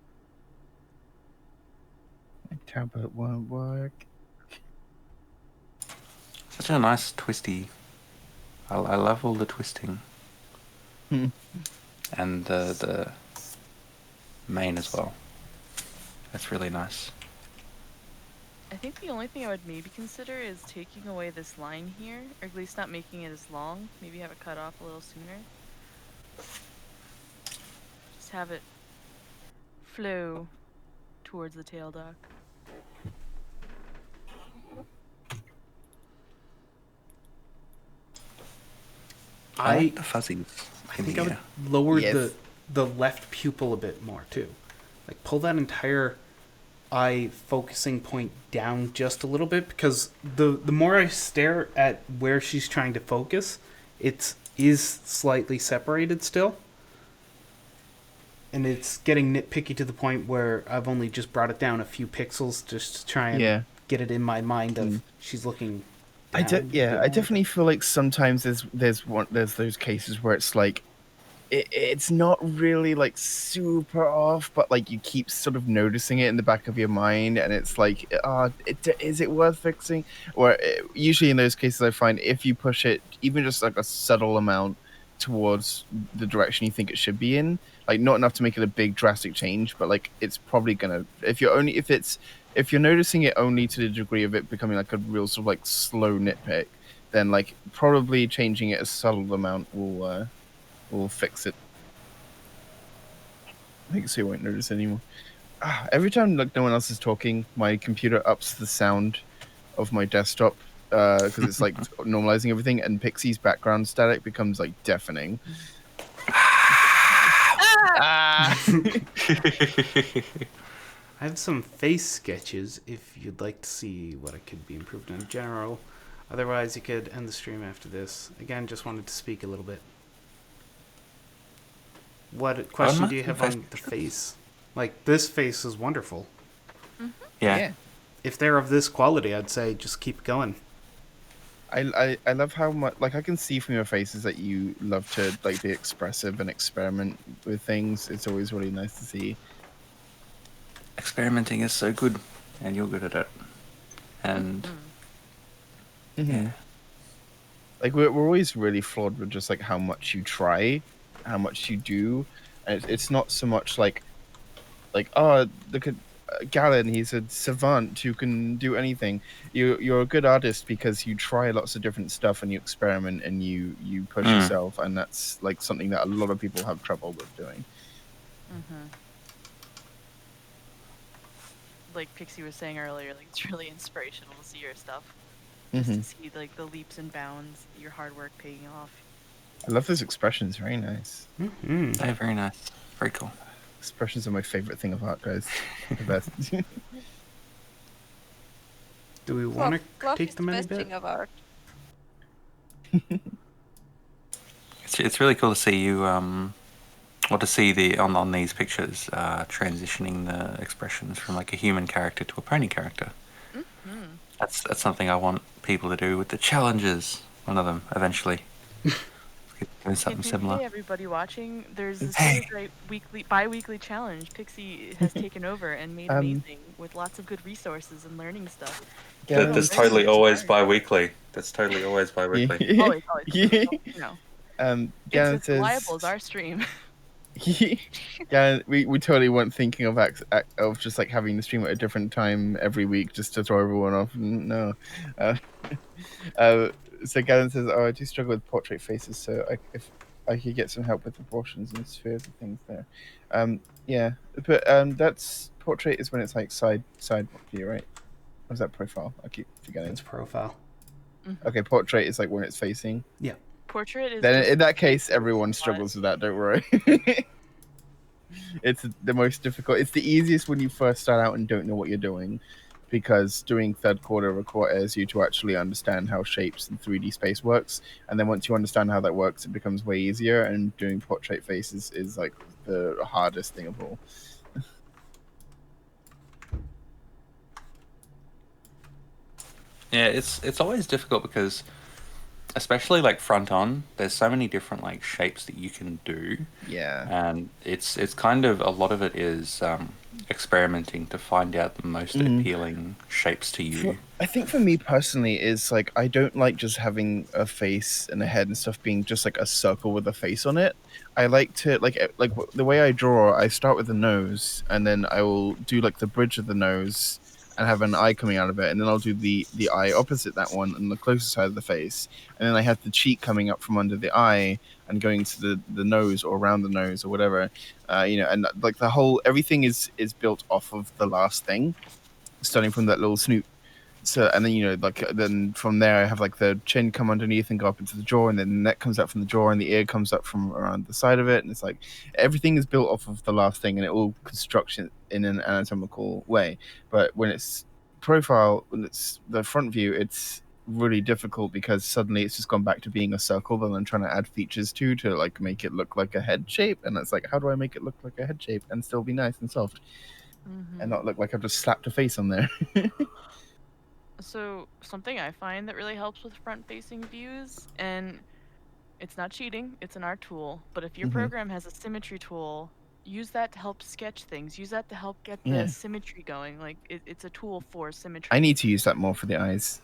My tablet won't work. Such a nice twisty. I love all the twisting. And the mane as well. That's really nice. I think the only thing I would maybe consider is taking away this line here, or at least not making it as long. Maybe have it cut off a little sooner. Just have it flow towards the tail duck. I like the fuzzies. I think I would lower Yes. the left pupil a bit more too. Like pull that entire eye focusing point down just a little bit, because the more I stare at where she's trying to focus, it is slightly separated still. And it's getting nitpicky to the point where I've only just brought it down a few pixels just to try and get it in my mind of she's looking I down a bit more. definitely feel like sometimes there's those cases where it's like it's not really like super off, but like you keep sort of noticing it in the back of your mind, and it's like, is it worth fixing? Or usually in those cases, I find if you push it even just like a subtle amount towards the direction you think it should be in, like not enough to make it a big drastic change, but like it's probably gonna, if you're noticing it only to the degree of it becoming like a real sort of like slow nitpick, then like probably changing it a subtle amount will fix it. I think so you won't notice anymore. Every time like no one else is talking, my computer ups the sound of my desktop because it's like normalizing everything, and Pixie's background static becomes like deafening. I have some face sketches if you'd like to see what it could be improved in general. Otherwise, you could end the stream after this. Again, just wanted to speak a little bit. What question do you have on the face? Like, this face is wonderful. Yeah. If they're of this quality, I'd say just keep going. I love how much, like, I can see from your faces that you love to like be expressive and experiment with things. It's always really nice to see. Experimenting is so good, and you're good at it. And yeah, like we're always really flawed with just like how much you try, how much you do, and it's not so much like oh, look at Galen, he's a savant who can do anything. You're a good artist because you try lots of different stuff and you experiment and you push yourself, and that's like something that a lot of people have trouble with doing. Like Pixie was saying earlier, like it's really inspirational to see your stuff. Just to see like the leaps and bounds, your hard work paying off. I love those expressions. Very nice. they're very nice. Very cool. Expressions are my favorite thing of art, guys. The best. Do we want to Fluff critique is them the any best bit? thing of art. It's really cool to see you or to see the on these pictures transitioning the expressions from like a human character to a pony character. That's something I want people to do with the challenges. One of them eventually. Doing something similar. Hey everybody watching, there's a Hey. Suicide bi-weekly challenge. Pixie has taken over and made amazing with lots of good resources and learning stuff. Check it out, That's very totally always inspiring. bi-weekly. That's totally always bi-weekly. Always, you know. It's Gavin as reliable as says, our stream. yeah, we totally weren't thinking of of just like having the stream at a different time every week just to throw everyone off. No. Uh, so Gavin says, "Oh, I do struggle with portrait faces, so if I could get some help with proportions and spheres and things there." Yeah, but that's portrait is when it's like side view, right? Or is that profile? I keep forgetting. That's profile. Okay, portrait is like when it's facing. Yeah. Portrait is Then just in that case, faces, everyone but- struggles with that. Don't worry. It's the most difficult. It's the easiest when you first start out and don't know what you're doing, because doing third quarter requires you to actually understand how shapes in 3D space works. And then once you understand how that works, it becomes way easier. And doing portrait faces is like the hardest thing of all. Yeah, it's always difficult because, especially like front on, there's so many different like shapes that you can do, Yeah. and it's kind of a lot of it is experimenting to find out the most appealing shapes to you. I think for me personally is like I don't like just having a face and a head and stuff being just like a circle with a face on it. I like to like the way I draw. I start with the nose, and then I will do like the bridge of the nose and have an eye coming out of it, and then I'll do the eye opposite that one and the closer side of the face, and then I have the cheek coming up from under the eye and going to the nose or around the nose or whatever. And like the whole everything is built off of the last thing, starting from that little snoot. So and then then from there I have like the chin come underneath and go up into the jaw, and then the neck comes up from the jaw, and the ear comes up from around the side of it, and it's like everything is built off of the last thing, and it all constructs it in an anatomical way. But when it's profile, when it's the front view, it's really difficult because suddenly it's just gone back to being a circle that I'm trying to add features to like make it look like a head shape, and it's like, how do I make it look like a head shape and still be nice and soft and not look like I've just slapped a face on there? So something I find that really helps with front-facing views, and it's not cheating, it's an art tool, but if your program has a symmetry tool, use that to help sketch things. Use that to help get the symmetry going. Like it's a tool for symmetry. I need to use that more for the eyes.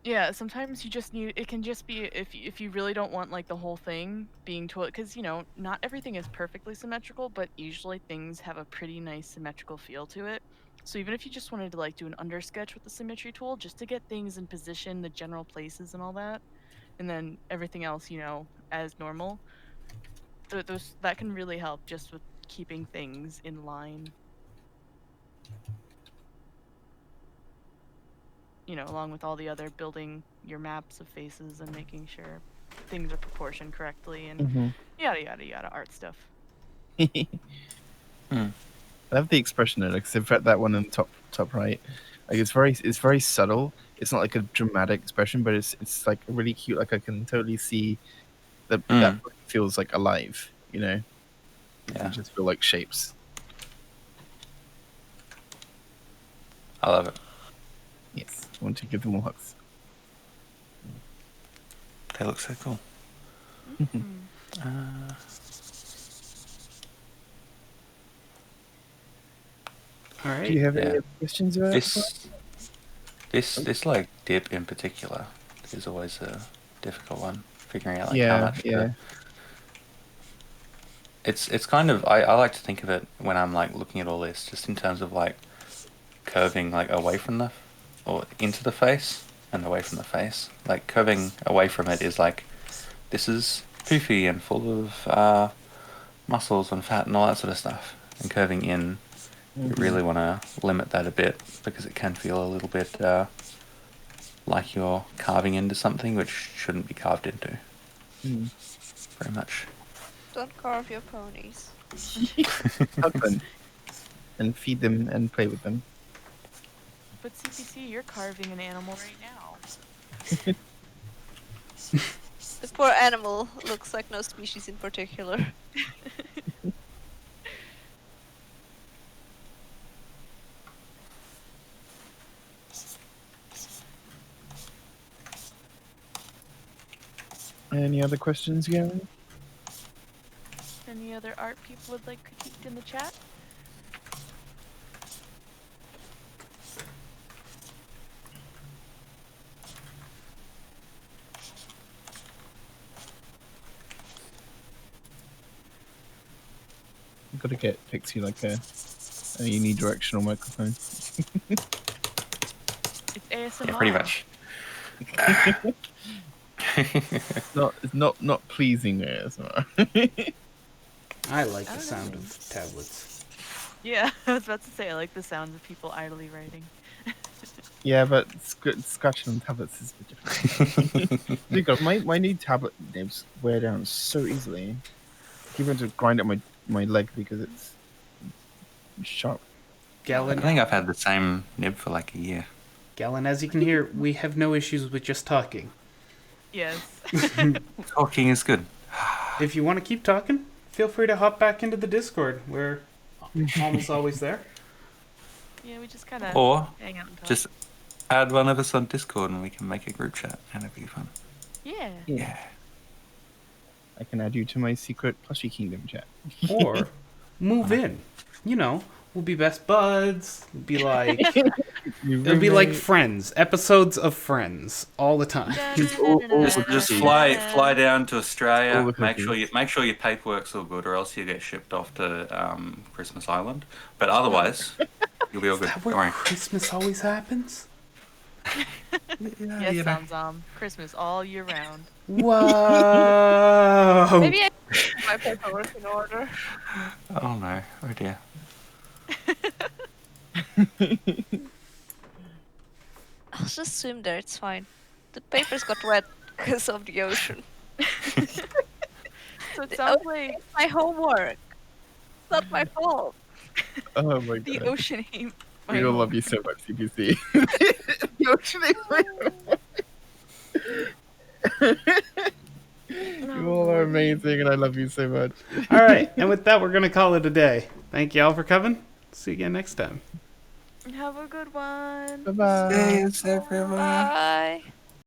Yeah, sometimes you just need, it can just be if you really don't want like the whole thing being tool, because not everything is perfectly symmetrical, but usually things have a pretty nice symmetrical feel to it. So even if you just wanted to like do an undersketch with the symmetry tool just to get things in position, the general places and all that, and then everything else, as normal, that can really help just with keeping things in line. Along with all the other building your maps of faces and making sure things are proportioned correctly and yada yada yada art stuff. I love the expression in it, because in fact that one in the top right, like it's very subtle. It's not like a dramatic expression, but it's like really cute. Like I can totally see that feels like alive. Yeah. They just feel like shapes. I love it. Yes, I want to give them all hugs. They look so cool. All right. Do you have any questions about this like dip in particular is always a difficult one, figuring out how much it's kind of I like to think of it when I'm like looking at all this just in terms of like curving like away from or into the face and away from the face. Like curving away from it is like, this is poofy and full of muscles and fat and all that sort of stuff, and curving in, you really want to limit that a bit because it can feel a little bit like you're carving into something which shouldn't be carved into. Very much. Don't carve your ponies. Hug them and feed them and play with them. But CPC, you're carving an animal right now. The poor animal looks like no species in particular. Any other questions, Gavin? Any other art people would like critiqued in the chat? I've got to get Pixie like a unidirectional microphone. It's ASMR. Yeah, pretty much. It's not pleasing ASMR. I like I the don't sound know. of tablets. Yeah, I was about to say I like the sounds of people idly writing. Yeah, but scratching on tablets is a bit different. Dude, God, my new tablet nibs wear down so easily. I keep having to grind up my leg because it's sharp. I Galen, think I've had the same nib for like a year. Galen, as you can hear, we have no issues with just talking. Yes. Talking is good. If you want to keep talking, feel free to hop back into the Discord. We're almost always there. Yeah, we just kind of Or hang out and talk. just add one of us on Discord and we can make a group chat and it'd be fun. Yeah. Yeah. I can add you to my secret plushie kingdom chat. Or move in. You know, we'll be best buds. We'll be like it'll be like Friends, episodes of Friends all the time. Just fly down to Australia. All the Make sure your paperwork's all good, or else you get shipped off to Christmas Island. But otherwise, you'll be all Is good. that Don't where worry. Christmas always happens? Yes, Zamzam. Christmas all year round. Whoa! Maybe I can put my paperwork in order. Oh no! Oh dear. I'll just swim there, it's fine. The papers got wet because of the ocean. So it The sounds ocean like is my homework. It's not my fault. Oh my the god. ocean ain't. We all love you so much, CPC. The ocean is my You all are amazing, and I love you so much. All right, and with that, we're going to call it a day. Thank you all for coming. See you again next time. Have a good one. Bye bye. Thanks, everyone. Bye.